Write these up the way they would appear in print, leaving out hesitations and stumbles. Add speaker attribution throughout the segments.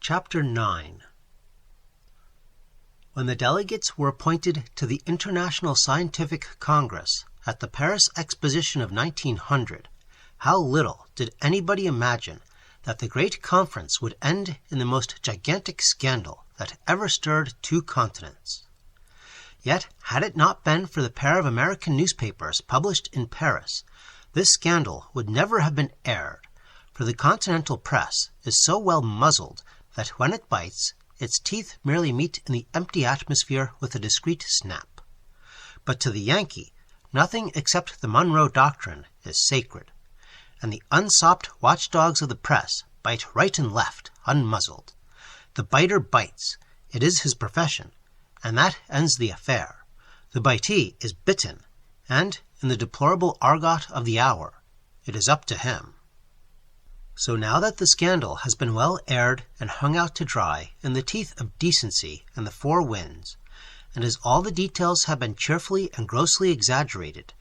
Speaker 1: Chapter 9. When the delegates were appointed to the International Scientific Congress at the Paris Exposition of 1900, how little did anybody imagine that the great conference would end in the most gigantic scandal that ever stirred two continents. Yet, had it not been for the pair of American newspapers published in Paris, this scandal would never have been aired, for the continental press is so well muzzled that when it bites, its teeth merely meet in the empty atmosphere with a discreet snap. But to the Yankee, nothing except the Monroe Doctrine is sacred, and the unsopped watchdogs of the press bite right and left, unmuzzled. The biter bites. It is his profession, and that ends the affair. The bitee is bitten, and, in the deplorable argot of the hour, it is up to him. So now that the scandal has been well aired and hung out to dry in the teeth of decency and the four winds, and as all the details have been cheerfully and grossly exaggerated,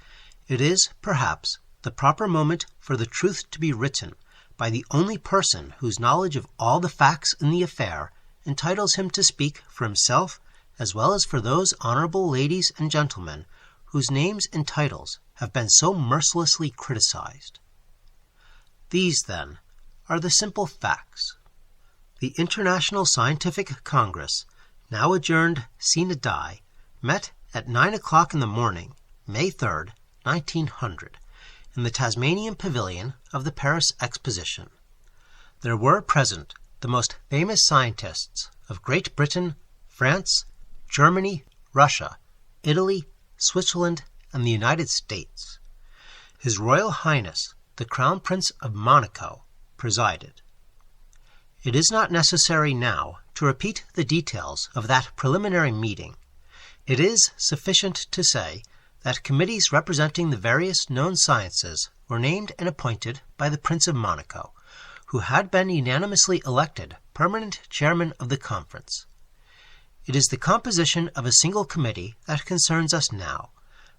Speaker 1: it is, perhaps, the proper moment for the truth to be written by the only person whose knowledge of all the facts in the affair entitles him to speak for himself as well as for those honorable ladies and gentlemen whose names and titles have been so mercilessly criticized. These, then, are the simple facts. The International Scientific Congress, now adjourned sine die, met at 9 o'clock in the morning, May 3rd, 1900, in the Tasmanian Pavilion of the Paris Exposition. There were present the most famous scientists of Great Britain, France, Germany, Russia, Italy, Switzerland, and the United States. His Royal Highness, the Crown Prince of Monaco, presided. It is not necessary now to repeat the details of that preliminary meeting. It is sufficient to say that committees representing the various known sciences were named and appointed by the Prince of Monaco, who had been unanimously elected permanent chairman of the conference. It is the composition of a single committee that concerns us now,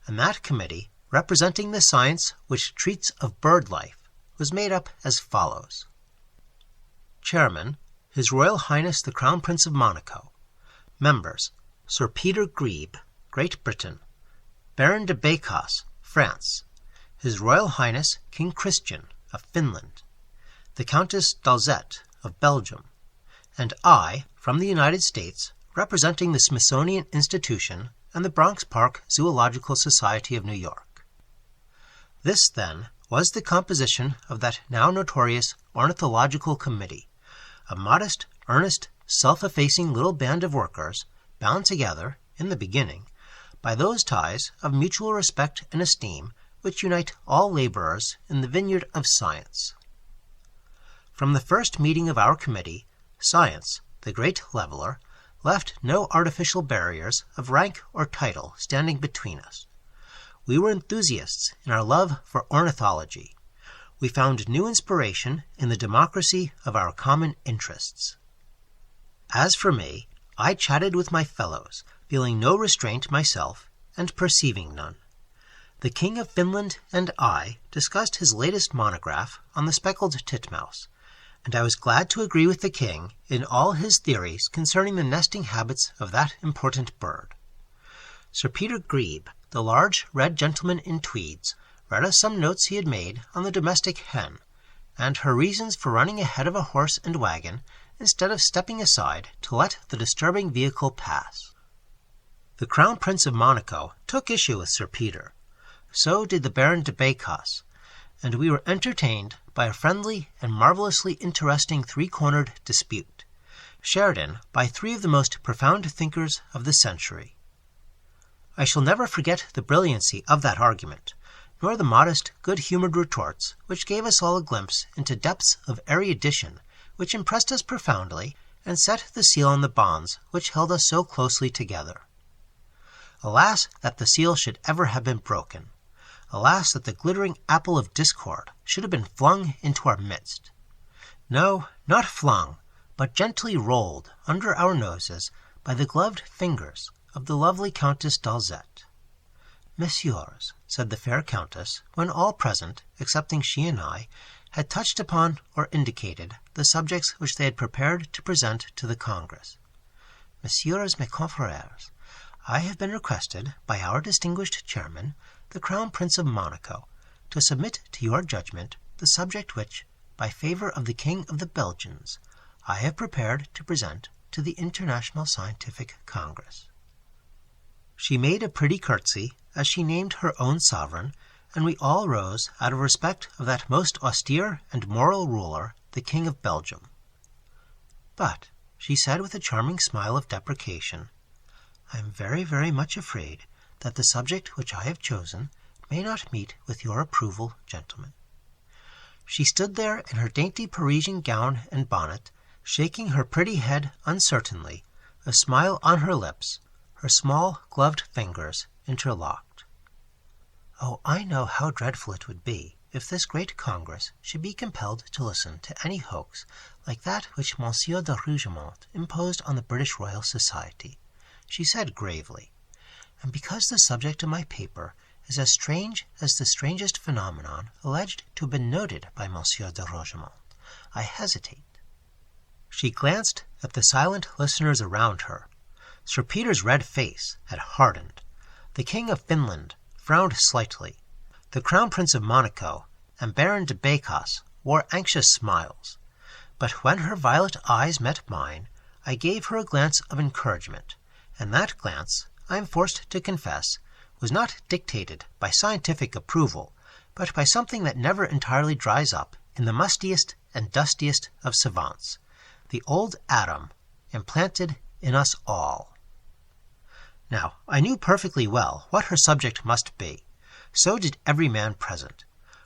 Speaker 1: and that committee, representing the science which treats of bird life, was made up as follows. Chairman, His Royal Highness the Crown Prince of Monaco. Members, Sir Peter Grebe, Great Britain. Baron de Bécos, France. His Royal Highness King Christian of Finland. The Countess d'Alzette of Belgium. And I, from the United States, representing the Smithsonian Institution and the Bronx Park Zoological Society of New York. This, then, was the composition of that now notorious Ornithological Committee, a modest, earnest, self-effacing little band of workers, bound together, in the beginning, by those ties of mutual respect and esteem which unite all laborers in the vineyard of science. From the first meeting of our committee, science, the great leveler, left no artificial barriers of rank or title standing between us. We were enthusiasts in our love for ornithology. We found new inspiration in the democracy of our common interests. As for me, I chatted with my fellows, feeling no restraint myself and perceiving none. The King of Finland and I discussed his latest monograph on the speckled titmouse, and I was glad to agree with the king in all his theories concerning the nesting habits of that important bird. Sir Peter Grebe, the large red gentleman in tweeds, read us some notes he had made on the domestic hen, and her reasons for running ahead of a horse and wagon instead of stepping aside to let the disturbing vehicle pass. The Crown Prince of Monaco took issue with Sir Peter. So did the Baron de Bécos, and we were entertained by a friendly and marvelously interesting three-cornered dispute, shared in by three of the most profound thinkers of the century. I shall never forget the brilliancy of that argument, nor the modest, good-humored retorts which gave us all a glimpse into depths of erudition which impressed us profoundly and set the seal on the bonds which held us so closely together. Alas, that the seal should ever have been broken! Alas, that the glittering apple of discord should have been flung into our midst! No, not flung, but gently rolled under our noses by the gloved fingers of the lovely Countess d'Alzette. "Messieurs," said the fair Countess, when all present, excepting she and I, had touched upon or indicated the subjects which they had prepared to present to the Congress. Messieurs mes confrères, I have been requested by our distinguished chairman, the Crown Prince of Monaco, to submit to your judgment the subject which, by favor of the King of the Belgians, I have prepared to present to the International Scientific Congress. She made a pretty curtsy as she named her own sovereign, and we all rose out of respect of that most austere and moral ruler, the King of Belgium. But, she said with a charming smile of deprecation, I am very, very much afraid that the subject which I have chosen may not meet with your approval, gentlemen. She stood there in her dainty Parisian gown and bonnet, shaking her pretty head uncertainly, a smile on her lips, her small gloved fingers interlocked. Oh, I know how dreadful it would be if this great Congress should be compelled to listen to any hoax like that which Monsieur de Rougemont imposed on the British Royal Society, she said gravely, and because the subject of my paper is as strange as the strangest phenomenon alleged to have been noted by Monsieur de Rougemont, I hesitate. She glanced at the silent listeners around her. Sir Peter's red face had hardened. The King of Finland frowned slightly. The Crown Prince of Monaco and Baron de Bécas wore anxious smiles. But when her violet eyes met mine, I gave her a glance of encouragement, and that glance, I am forced to confess, was not dictated by scientific approval, but by something that never entirely dries up in the mustiest and dustiest of savants, the old Adam implanted in us all. Now, I knew perfectly well what her subject must be. So did every man present,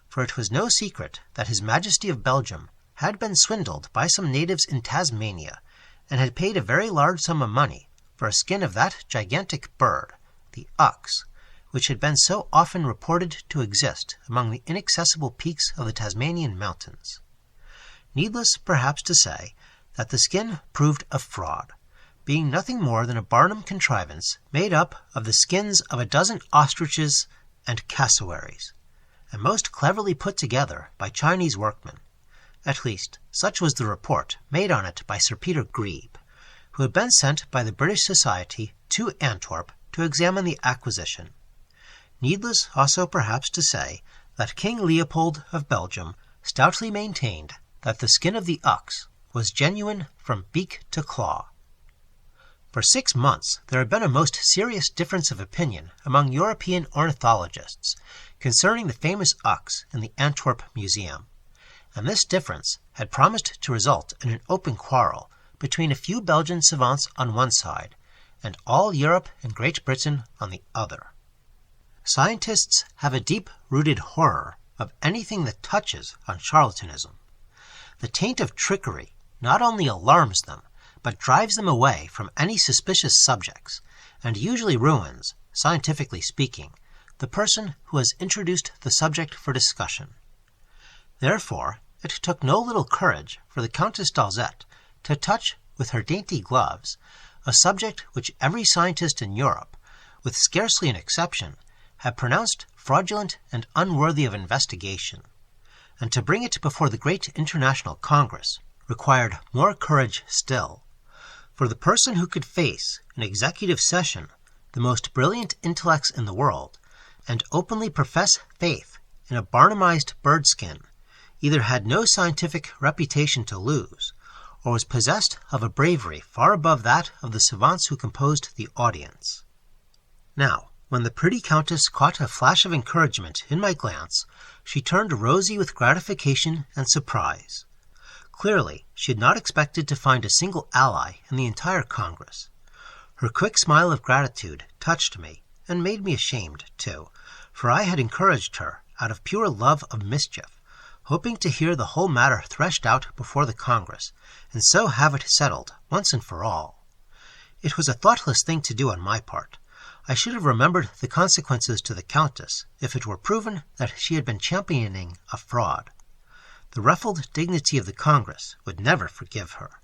Speaker 1: for it was no secret that His Majesty of Belgium had been swindled by some natives in Tasmania, and had paid a very large sum of money for a skin of that gigantic bird, the ox, which had been so often reported to exist among the inaccessible peaks of the Tasmanian mountains. Needless, perhaps, to say that the skin proved a fraud, being nothing more than a Barnum contrivance made up of the skins of a dozen ostriches and cassowaries, and most cleverly put together by Chinese workmen. At least, such was the report made on it by Sir Peter Grebe, who had been sent by the British Society to Antwerp to examine the acquisition. Needless also perhaps to say that King Leopold of Belgium stoutly maintained that the skin of the ox was genuine from beak to claw. For 6 months there had been a most serious difference of opinion among European ornithologists concerning the famous ox in the Antwerp Museum, and this difference had promised to result in an open quarrel between a few Belgian savants on one side and all Europe and Great Britain on the other. Scientists have a deep-rooted horror of anything that touches on charlatanism. The taint of trickery not only alarms them, but drives them away from any suspicious subjects, and usually ruins, scientifically speaking, the person who has introduced the subject for discussion. Therefore, it took no little courage for the Countess d'Alzette to touch with her dainty gloves a subject which every scientist in Europe, with scarcely an exception, had pronounced fraudulent and unworthy of investigation, and to bring it before the great international Congress required more courage still. For the person who could face in executive session the most brilliant intellects in the world, and openly profess faith in a Barnumized bird skin, either had no scientific reputation to lose, or was possessed of a bravery far above that of the savants who composed the audience. Now, when the pretty Countess caught a flash of encouragement in my glance, she turned rosy with gratification and surprise. Clearly, she had not expected to find a single ally in the entire Congress. Her quick smile of gratitude touched me, and made me ashamed, too, for I had encouraged her out of pure love of mischief, hoping to hear the whole matter threshed out before the Congress, and so have it settled once and for all. It was a thoughtless thing to do on my part. I should have remembered the consequences to the Countess if it were proven that she had been championing a fraud. The ruffled dignity of the Congress would never forgive her.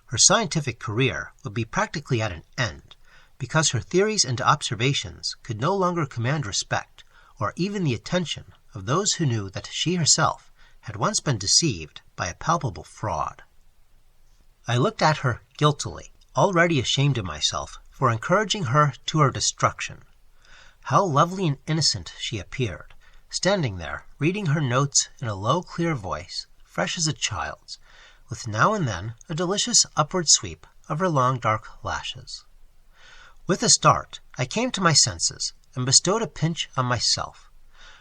Speaker 1: Her scientific career would be practically at an end, because her theories and observations could no longer command respect, or even the attention of those who knew that she herself had once been deceived by a palpable fraud. I looked at her guiltily, already ashamed of myself for encouraging her to her destruction. How lovely and innocent she appeared, standing there, reading her notes in a low, clear voice, fresh as a child's, with now and then a delicious upward sweep of her long dark lashes. With a start, I came to my senses, and bestowed a pinch on myself.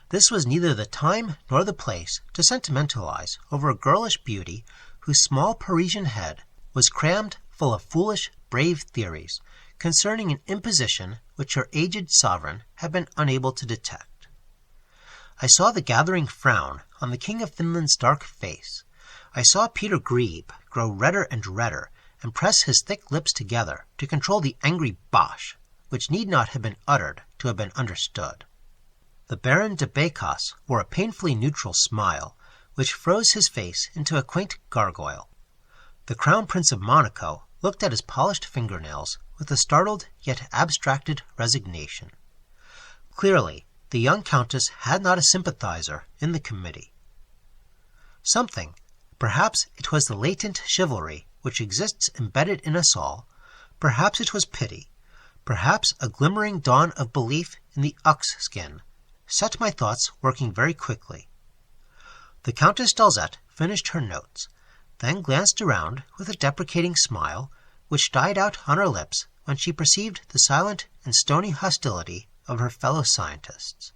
Speaker 1: This was neither the time nor the place to sentimentalize over a girlish beauty whose small Parisian head was crammed full of foolish, brave theories concerning an imposition which her aged sovereign had been unable to detect. I saw the gathering frown on the King of Finland's dark face. I saw Peter Grebe grow redder and redder and press his thick lips together to control the angry bosh, which need not have been uttered to have been understood. The Baron de Bécas wore a painfully neutral smile, which froze his face into a quaint gargoyle. The Crown Prince of Monaco looked at his polished fingernails with a startled yet abstracted resignation. Clearly, the young Countess had not a sympathizer in the committee. Something, perhaps it was the latent chivalry which exists embedded in us all, perhaps it was pity, perhaps a glimmering dawn of belief in the ox skin, set my thoughts working very quickly. The Countess d'Alzette finished her notes, then glanced around with a deprecating smile, which died out on her lips when she perceived the silent and stony hostility of her fellow scientists.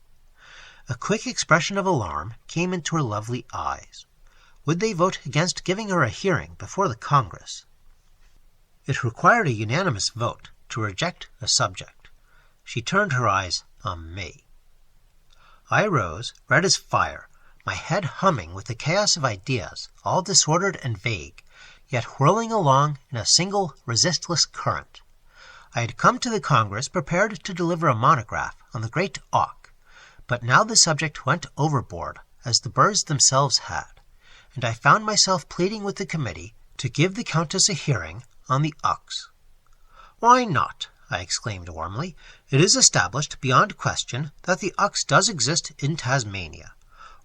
Speaker 1: A quick expression of alarm came into her lovely eyes. Would they vote against giving her a hearing before the Congress? It required a unanimous vote to reject a subject. She turned her eyes on me. I rose, red as fire, my head humming with the chaos of ideas, all disordered and vague, yet whirling along in a single, resistless current. I had come to the Congress prepared to deliver a monograph on the great auk, but now the subject went overboard, as the birds themselves had, and I found myself pleading with the committee to give the Countess a hearing on the ox. "Why not?" I exclaimed warmly. "It is established beyond question that the ox does exist in Tasmania.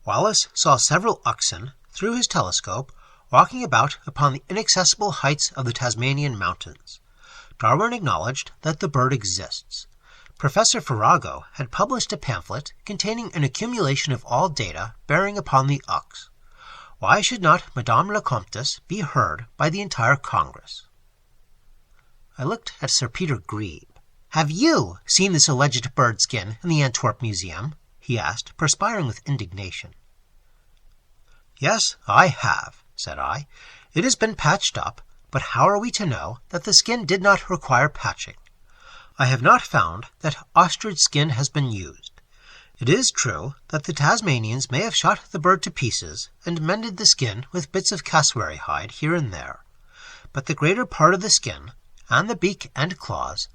Speaker 1: Wallace saw several oxen, through his telescope, walking about upon the inaccessible heights of the Tasmanian mountains. Darwin acknowledged that the bird exists. Professor Farrago had published a pamphlet containing an accumulation of all data bearing upon the ox. Why should not Madame la Comtesse be heard by the entire Congress?" I looked at Sir Peter Grebe. "Have you seen this alleged bird skin in the Antwerp Museum?" he asked, perspiring with indignation. "Yes, I have," said I. "It has been patched up, but how are we to know that the skin did not require patching? I have not found that ostrich skin has been used. It is true that the Tasmanians may have shot the bird to pieces and mended the skin with bits of cassowary hide here and there, but the greater part of the skin, and the beak and claws,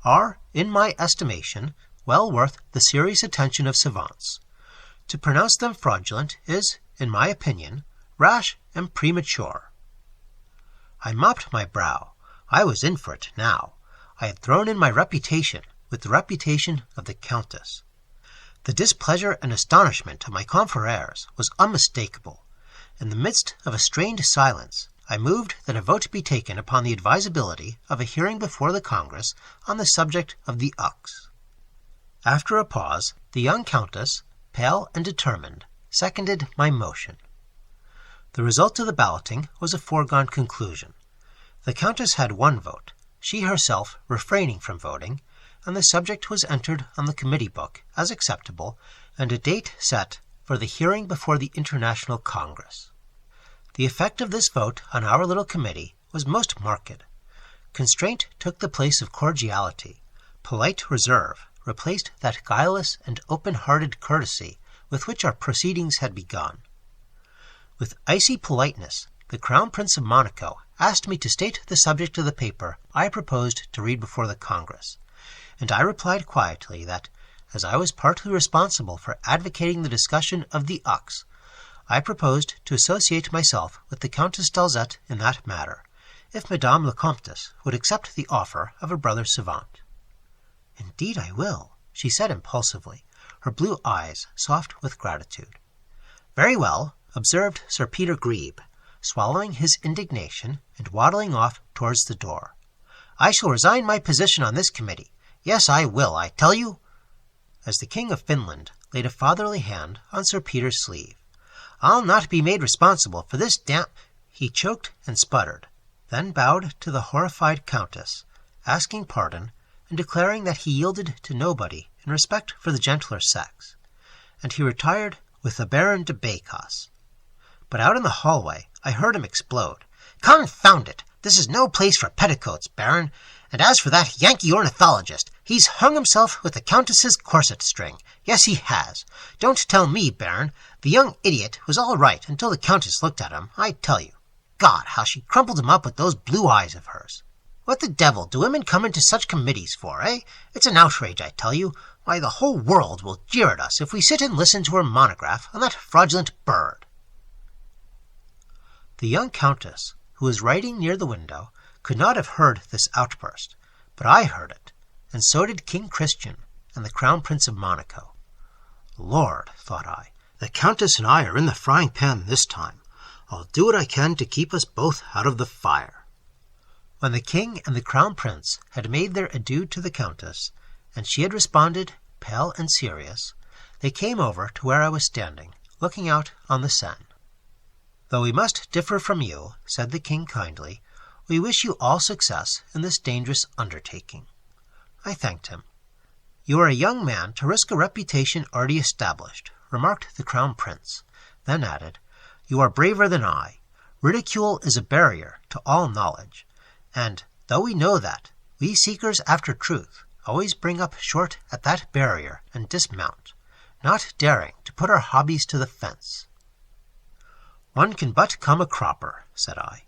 Speaker 1: are, in my estimation, well worth the serious attention of savants. To pronounce them fraudulent is, in my opinion, rash and premature." I mopped my brow. I was in for it now. I had thrown in my reputation with the reputation of the Countess. The displeasure and astonishment of my confreres was unmistakable. In the midst of a strained silence, I moved that a vote be taken upon the advisability of a hearing before the Congress on the subject of the ox. After a pause, the young Countess, pale and determined, seconded my motion. The result of the balloting was a foregone conclusion. The Countess had one vote, she herself refraining from voting, and the subject was entered on the committee book as acceptable, and a date set for the hearing before the International Congress. The effect of this vote on our little committee was most marked. Constraint took the place of cordiality. Polite reserve replaced that guileless and open-hearted courtesy with which our proceedings had begun. With icy politeness, the Crown Prince of Monaco asked me to state the subject of the paper I proposed to read before the Congress, and I replied quietly that, as I was partly responsible for advocating the discussion of the ox, I proposed to associate myself with the Countess d'Alzette in that matter, if Madame la Comtesse would accept the offer of a brother savant. "Indeed I will," she said impulsively, her blue eyes soft with gratitude. "Very well. observed Sir Peter Grebe, swallowing his indignation and waddling off towards the door. "I shall resign my position on this committee. Yes, I will, I tell you," as the King of Finland laid a fatherly hand on Sir Peter's sleeve. "I'll not be made responsible for this He choked and sputtered, then bowed to the horrified Countess, asking pardon and declaring that he yielded to nobody in respect for the gentler sex, and he retired with the Baron de Bécas. But out in the hallway I heard him explode. "Confound it! This is no place for petticoats, Baron. And as for that Yankee ornithologist, he's hung himself with the Countess's corset string. Yes, he has. Don't tell me, Baron. The young idiot was all right until the Countess looked at him, I tell you. God, how she crumpled him up with those blue eyes of hers. What the devil do women come into such committees for, eh? It's an outrage, I tell you. Why, the whole world will jeer at us if we sit and listen to her monograph on that fraudulent bird." The young Countess, who was writing near the window, could not have heard this outburst, but I heard it, and so did King Christian and the Crown Prince of Monaco. "Lord," thought I, "the Countess and I are in the frying pan this time. I'll do what I can to keep us both out of the fire." When the King and the Crown Prince had made their adieu to the Countess, and she had responded, pale and serious, they came over to where I was standing, looking out on the Seine. "Though we must differ from you," said the King kindly, "we wish you all success in this dangerous undertaking." I thanked him. "You are a young man to risk a reputation already established," remarked the Crown Prince, then added, "You are braver than I. Ridicule is a barrier to all knowledge, and, though we know that, we seekers after truth always bring up short at that barrier and dismount, not daring to put our hobbies to the fence." "One can but come a cropper," said I.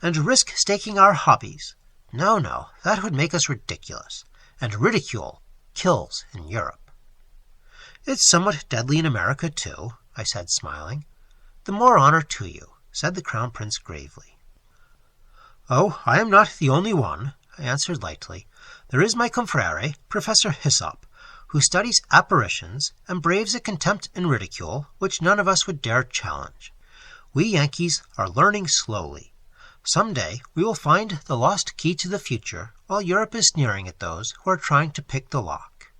Speaker 1: "And risk staking our hobbies? No, no, that would make us ridiculous, and ridicule kills in Europe." "It's somewhat deadly in America, too," I said, smiling. "The more honor to you," said the Crown Prince gravely. "Oh, I am not the only one," I answered lightly. "There is my confrere, Professor Hyssop, who studies apparitions and braves a contempt and ridicule which none of us would dare challenge. We Yankees are learning slowly. Some day we will find the lost key to the future while Europe is sneering at those who are trying to pick the lock."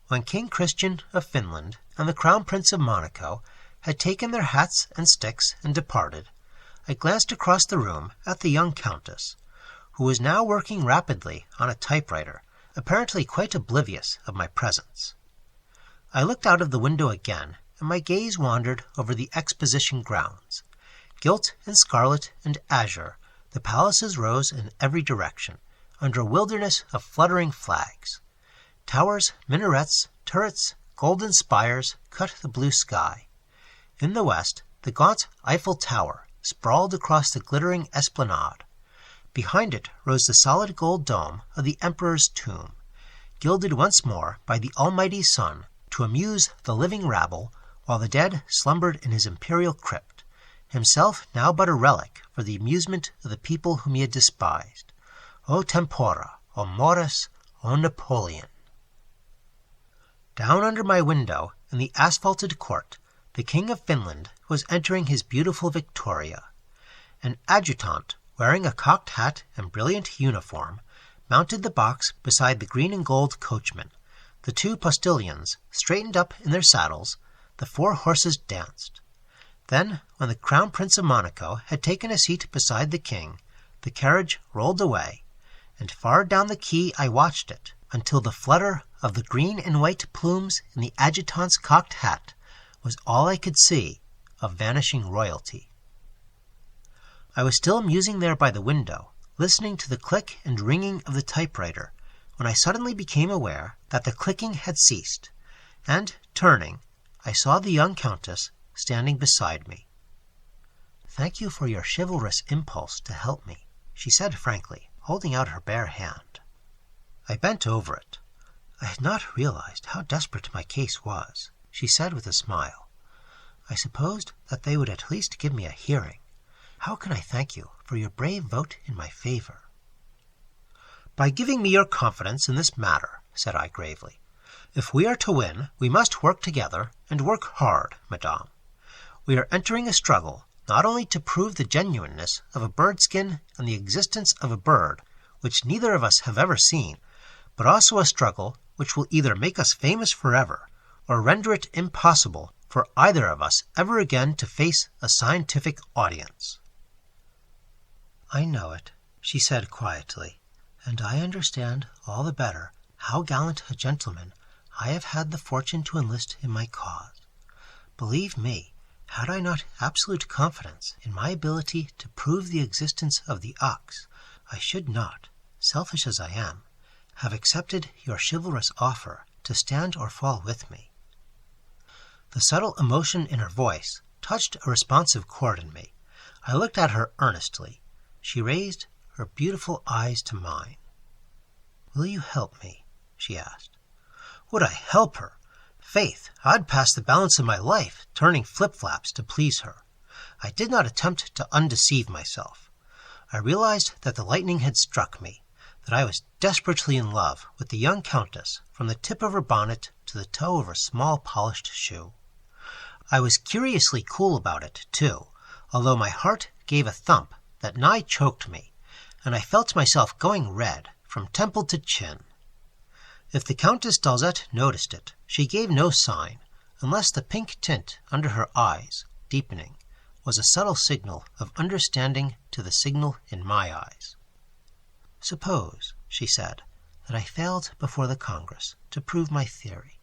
Speaker 1: When King Christian of Finland and the Crown Prince of Monaco had taken their hats and sticks and departed, I glanced across the room at the young Countess, who was now working rapidly on a typewriter, apparently quite oblivious of my presence. I looked out of the window again, and my gaze wandered over the exposition grounds. Gilt and scarlet and azure, the palaces rose in every direction, under a wilderness of fluttering flags. Towers, minarets, turrets, golden spires cut the blue sky. In the west, the gaunt Eiffel Tower sprawled across the glittering esplanade. Behind it rose the solid gold dome of the Emperor's tomb, gilded once more by the almighty sun to amuse the living rabble while the dead slumbered in his imperial crypt, himself now but a relic for the amusement of the people whom he had despised. O tempora, O Morris, O Napoleon! Down under my window, in the asphalted court, the King of Finland was entering his beautiful Victoria. An adjutant, wearing a cocked hat and brilliant uniform, mounted the box beside the green and gold coachman. The two postilions straightened up in their saddles. The 4 horses danced. Then, when the Crown Prince of Monaco had taken a seat beside the king, the carriage rolled away, and far down the quay I watched it, until the flutter of the green and white plumes in the adjutant's cocked hat was all I could see of vanishing royalty. I was still musing there by the window, listening to the click and ringing of the typewriter, when I suddenly became aware that the clicking had ceased, and, turning, I saw the young Countess standing beside me. "Thank you for your chivalrous impulse to help me," she said frankly, holding out her bare hand. I bent over it. "I had not realized how desperate my case was," she said with a smile. "I supposed that they would at least give me a hearing. How can I thank you for your brave vote in my favor?" "By giving me your confidence in this matter," said I gravely. "If we are to win, we must work together, and work hard, madame. We are entering a struggle not only to prove the genuineness of a bird skin and the existence of a bird which neither of us have ever seen, but also a struggle which will either make us famous forever or render it impossible for either of us ever again to face a scientific audience." "I know it," she said quietly, "and I understand all the better how gallant a gentleman I have had the fortune to enlist in my cause. Believe me, had I not absolute confidence in my ability to prove the existence of the ox, I should not, selfish as I am, have accepted your chivalrous offer to stand or fall with me." The subtle emotion in her voice touched a responsive chord in me. I looked at her earnestly. She raised her beautiful eyes to mine. "Will you help me?" she asked. Would I help her? Faith, I'd pass the balance of my life turning flip-flaps to please her. I did not attempt to undeceive myself. I realized that the lightning had struck me, that I was desperately in love with the young Countess from the tip of her bonnet to the toe of her small polished shoe. I was curiously cool about it, too, although my heart gave a thump that nigh choked me, and I felt myself going red from temple to chin. If the Countess d'Alzette noticed it, she gave no sign, unless the pink tint under her eyes, deepening, was a subtle signal of understanding to the signal in my eyes. "Suppose," she said, "that I failed before the Congress to prove my theory.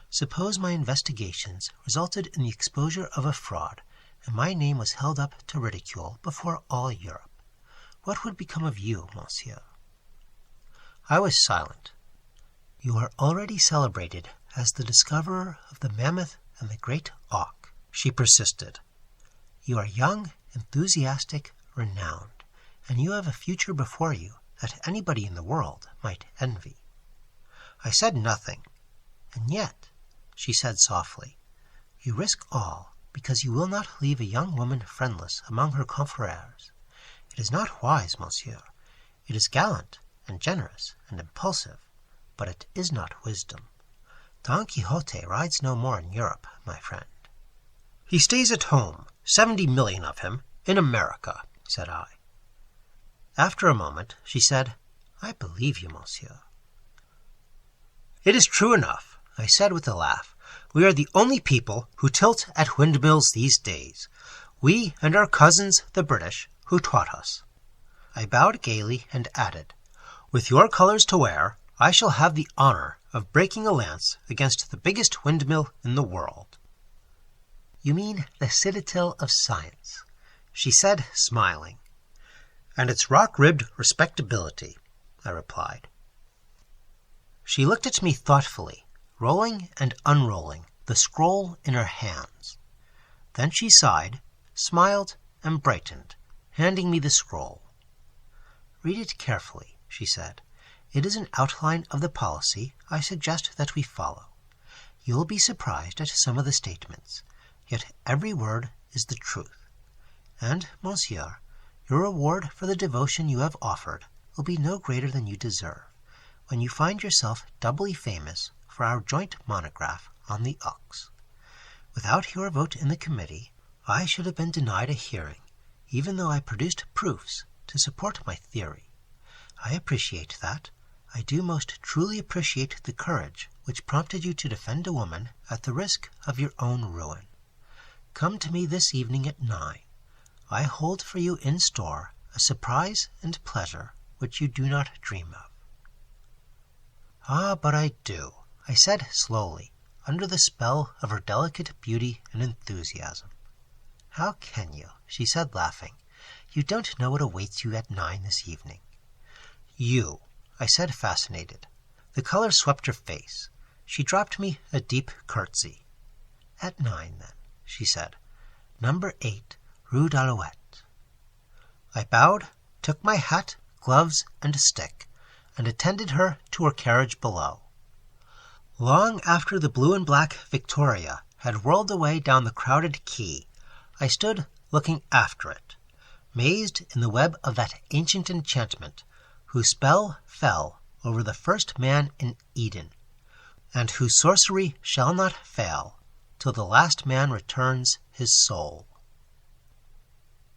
Speaker 1: Suppose my investigations resulted in the exposure of a fraud, and my name was held up to ridicule before all Europe. What would become of you, monsieur?" I was silent. "You are already celebrated as the discoverer of the mammoth and the great auk," she persisted. "You are young, enthusiastic, renowned, and you have a future before you that anybody in the world might envy." I said nothing. "And yet," she said softly, "you risk all because you will not leave a young woman friendless among her confrères. It is not wise, monsieur. It is gallant and generous and impulsive, but it is not wisdom. Don Quixote rides no more in Europe, my friend." "He stays at home, 70 million of him, in America," said I. After a moment, she said, "I believe you, monsieur." "It is true enough," I said with a laugh. "We are the only people who tilt at windmills these days. We and our cousins, the British, who taught us." I bowed gaily and added, "With your colors to wear, I shall have the honor of breaking a lance against the biggest windmill in the world." "You mean the citadel of science," she said, smiling. "And its rock-ribbed respectability," I replied. She looked at me thoughtfully, rolling and unrolling the scroll in her hands. Then she sighed, smiled, and brightened, handing me the scroll. "Read it carefully," she said. "It is an outline of the policy I suggest that we follow. You will be surprised at some of the statements, yet every word is the truth. And, monsieur, your reward for the devotion you have offered will be no greater than you deserve, when you find yourself doubly famous for our joint monograph on the ox. Without your vote in the committee, I should have been denied a hearing, even though I produced proofs to support my theory. I appreciate that. I do most truly appreciate the courage which prompted you to defend a woman at the risk of your own ruin. Come to me this evening at 9. I hold for you in store a surprise and pleasure which you do not dream of." "Ah, but I do," I said slowly, under the spell of her delicate beauty and enthusiasm. "How can you?" she said, laughing. "You don't know what awaits you at 9 this evening." "You," I said, fascinated. The color swept her face. She dropped me a deep curtsy. "At 9, then," she said. "Number 8, Rue d'Alouette." I bowed, took my hat, gloves, and stick, and attended her to her carriage below. Long after the blue and black Victoria had whirled away down the crowded quay, I stood looking after it, mazed in the web of that ancient enchantment, whose spell fell over the first man in Eden, and whose sorcery shall not fail till the last man returns his soul.